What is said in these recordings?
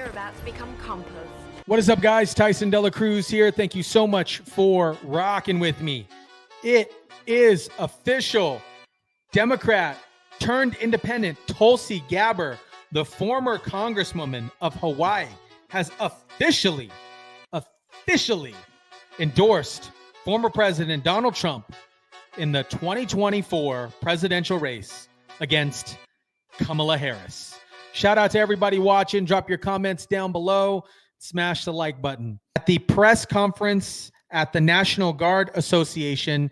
You're about to become compost. What is up, guys? Tyson Dela Cruz here. Thank you so much for rocking with me. It is official. Democrat turned independent Tulsi Gabbard, the former congresswoman of Hawaii, has officially endorsed former President Donald Trump in the 2024 presidential race against Kamala Harris. Shout out to everybody watching. Drop your comments down below. Smash the like button. At the press conference at the National Guard Association,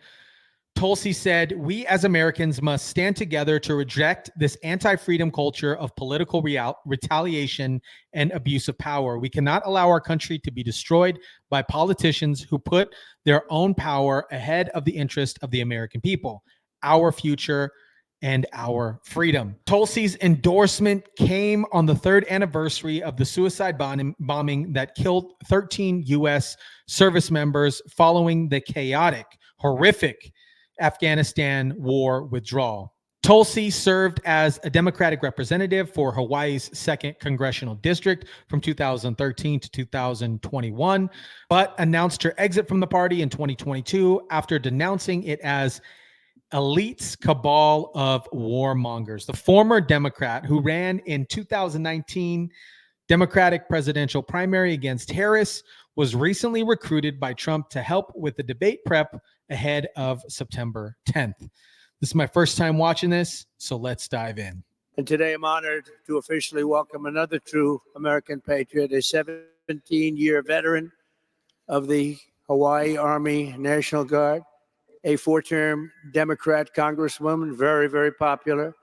Tulsi said, "We as Americans must stand together to reject this anti-freedom culture of political retaliation and abuse of power. We cannot allow our country to be destroyed by politicians who put their own power ahead of the interest of the American people, our future, and our freedom." Tulsi's endorsement came on the third anniversary of the suicide bombing that killed 13 U.S. service members following the chaotic, horrific Afghanistan war withdrawal. Tulsi served as a Democratic representative for Hawaii's 2nd Congressional District from 2013 to 2021, but announced her exit from the party in 2022 after denouncing it as elite's cabal of warmongers. The former Democrat who ran in 2019 Democratic presidential primary against Harris was recently recruited by Trump to help with the debate prep ahead of September 10th. This is my first time watching this, so let's dive in. And today I'm honored to officially welcome another true American patriot, a 17-year veteran of the Hawaii Army National Guard, a 4-term Democrat congresswoman, very, very popular,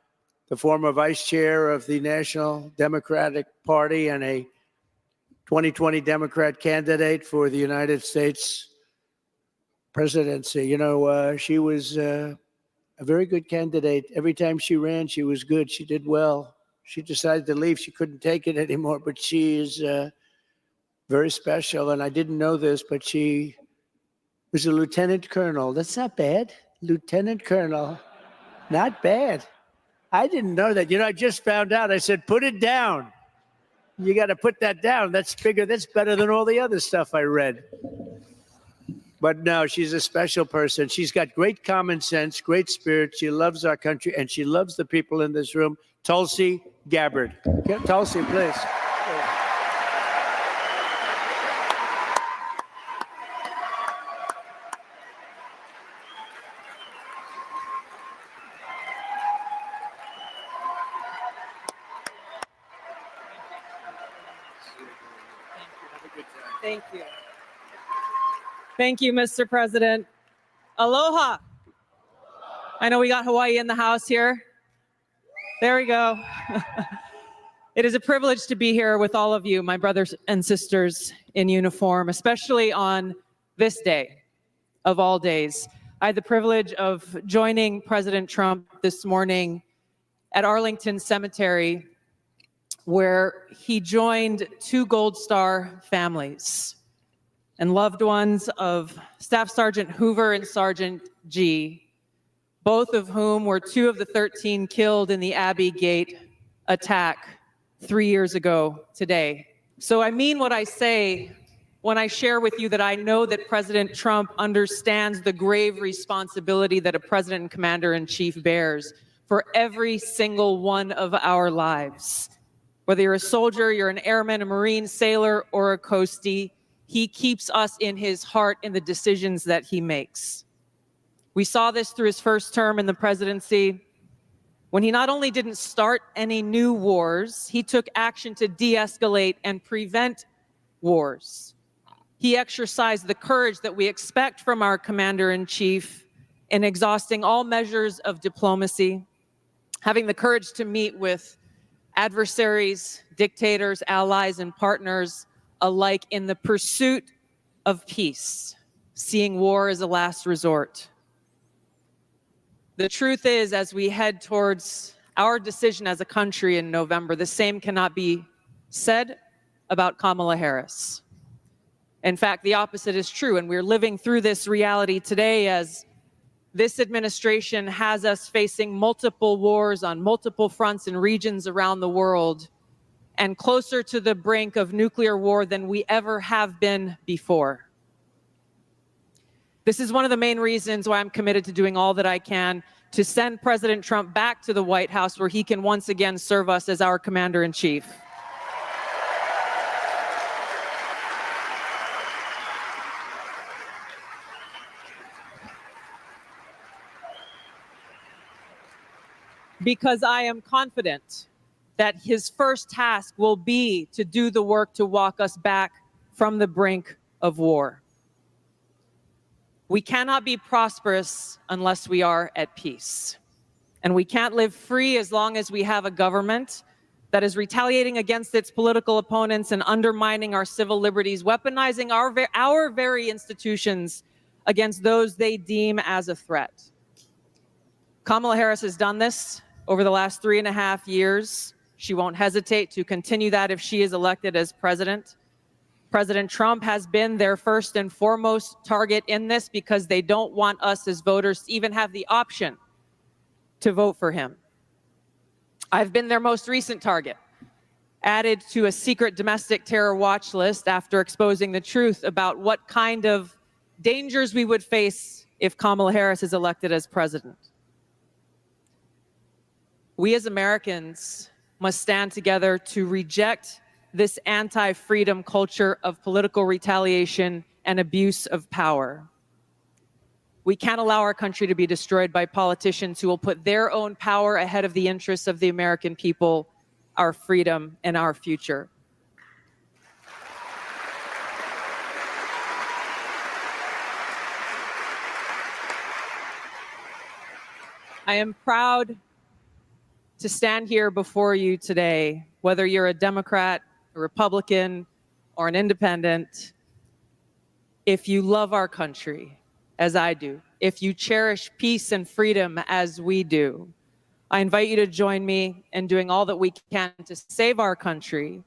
the former vice chair of the National Democratic Party and a 2020 Democrat candidate for the United States presidency. You know, she was a very good candidate. Every time she ran, she was good. She did well. She decided to leave. She couldn't take it anymore, but she is very special. And I didn't know this, but she was a lieutenant colonel. That's not bad. Lieutenant colonel. Not bad. I didn't know that. You know, I just found out. I said, put it down. You got to put that down. That's bigger. That's better than all the other stuff I read. But no, she's a special person. She's got great common sense, great spirit. She loves our country, and she loves the people in this room. Tulsi Gabbard. Tulsi, please. Thank you. Thank you, Mr. President. Aloha. I know we got Hawaii in the house here. There we go. It is a privilege to be here with all of you, my brothers and sisters in uniform, especially on this day of all days. I had the privilege of joining President Trump this morning at Arlington Cemetery, where he joined 2 Gold Star families and loved ones of Staff Sergeant Hoover and Sergeant G, both of whom were 2 of the 13 killed in the Abbey Gate attack 3 years ago today. So I mean what I say when I share with you that I know that President Trump understands the grave responsibility that a president and commander-in-chief bears for every single one of our lives. Whether you're a soldier, you're an airman, a Marine, sailor, or a coastie, he keeps us in his heart in the decisions that he makes. We saw this through his first term in the presidency, when he not only didn't start any new wars, he took action to de-escalate and prevent wars. He exercised the courage that we expect from our commander-in-chief in exhausting all measures of diplomacy, having the courage to meet with adversaries, dictators, allies, and partners alike in the pursuit of peace, seeing war as a last resort. The truth is, as we head towards our decision as a country in November, the same cannot be said about Kamala Harris. In fact, the opposite is true, and we're living through this reality today as this administration has us facing multiple wars on multiple fronts and regions around the world, and closer to the brink of nuclear war than we ever have been before. This is one of the main reasons why I'm committed to doing all that I can to send President Trump back to the White House, where he can once again serve us as our commander-in-chief. Because I am confident that his first task will be to do the work to walk us back from the brink of war. We cannot be prosperous unless we are at peace. And we can't live free as long as we have a government that is retaliating against its political opponents and undermining our civil liberties, weaponizing our very institutions against those they deem as a threat. Kamala Harris has done this over the last 3.5 years. She won't hesitate to continue that if she is elected as president. President Trump has been their first and foremost target in this because they don't want us as voters to even have the option to vote for him. I've been their most recent target, added to a secret domestic terror watch list after exposing the truth about what kind of dangers we would face if Kamala Harris is elected as president. We as Americans must stand together to reject this anti-freedom culture of political retaliation and abuse of power. We can't allow our country to be destroyed by politicians who will put their own power ahead of the interests of the American people, our freedom, and our future. I am proud to stand here before you today, whether you're a Democrat, a Republican, or an independent. If you love our country, as I do, if you cherish peace and freedom as we do, I invite you to join me in doing all that we can to save our country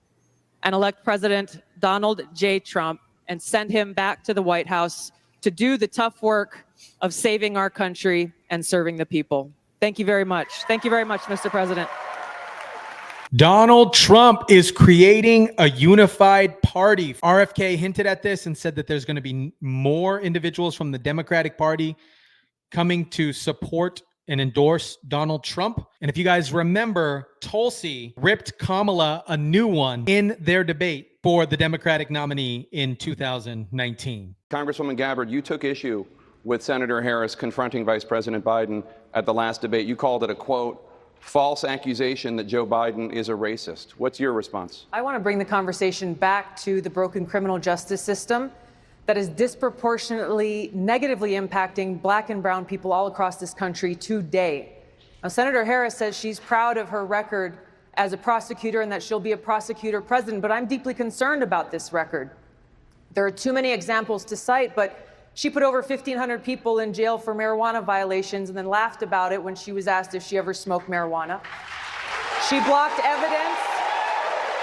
and elect President Donald J. Trump and send him back to the White House to do the tough work of saving our country and serving the people. Thank you very much. Thank you very much, Mr. President. Donald Trump is creating a unified party. RFK hinted at this and said that there's going to be more individuals from the Democratic Party coming to support and endorse Donald Trump. And if you guys remember, Tulsi ripped Kamala a new one in their debate for the Democratic nominee in 2019. Congresswoman Gabbard, you took issue with Senator Harris confronting Vice President Biden at the last debate. You called it a, quote, false accusation that Joe Biden is a racist. What's your response? I want to bring the conversation back to the broken criminal justice system that is disproportionately negatively impacting Black and brown people all across this country today. Now, Senator Harris says she's proud of her record as a prosecutor and that she'll be a prosecutor president, but I'm deeply concerned about this record. There are too many examples to cite, but she put over 1,500 people in jail for marijuana violations and then laughed about it when she was asked if she ever smoked marijuana. She blocked evidence.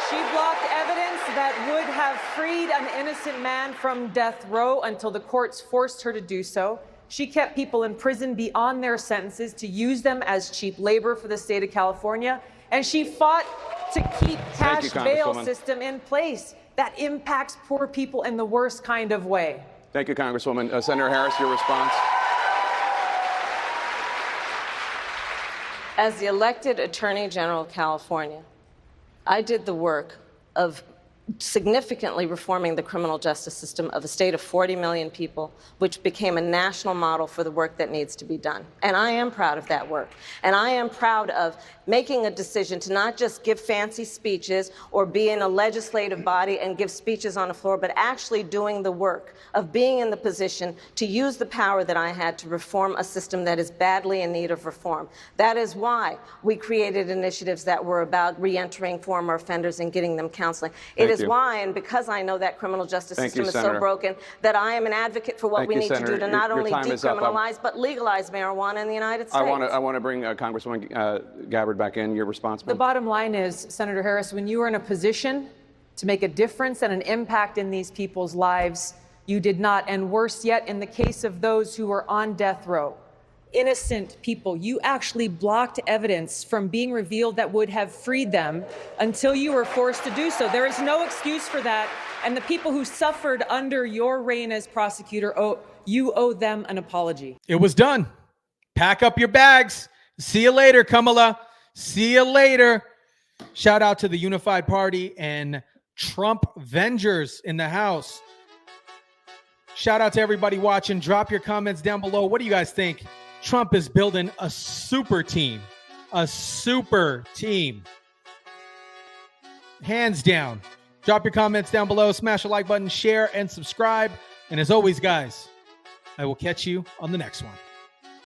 She blocked evidence that would have freed an innocent man from death row until the courts forced her to do so. She kept people in prison beyond their sentences to use them as cheap labor for the state of California. And she fought to keep cash bail system in place that impacts poor people in the worst kind of way. Thank you, Congresswoman. Senator Harris, your response. As the elected Attorney General of California, I did the work of significantly reforming the criminal justice system of a state of 40 million people, which became a national model for the work that needs to be done. And I am proud of that work. And I am proud of making a decision to not just give fancy speeches or be in a legislative body and give speeches on the floor, but actually doing the work of being in the position to use the power that I had to reform a system that is badly in need of reform. That is why we created initiatives that were about reentering former offenders and getting them counseling. It is why, and because I know that criminal justice system is so broken, that I am an advocate for what we need to do to not only decriminalize, but legalize marijuana in the United States. I want to bring Congresswoman Gabbard back in. Your response, The bottom line is, Senator Harris, when you were in a position to make a difference and an impact in these people's lives, you did not. And worse yet, in the case of those who were on death row, innocent people. You actually blocked evidence from being revealed that would have freed them until you were forced to do so. There is no excuse for that. And the people who suffered under your reign as prosecutor, you owe them an apology. It was done. Pack up your bags. See you later, Kamala. See you later. Shout out to the Unified Party and Trump Vengers in the house. Shout out to everybody watching. Drop your comments down below. What do you guys think? Trump is building a super team. A super team. Hands down. Drop your comments down below. Smash the like button, share, and subscribe. And as always, guys, I will catch you on the next one.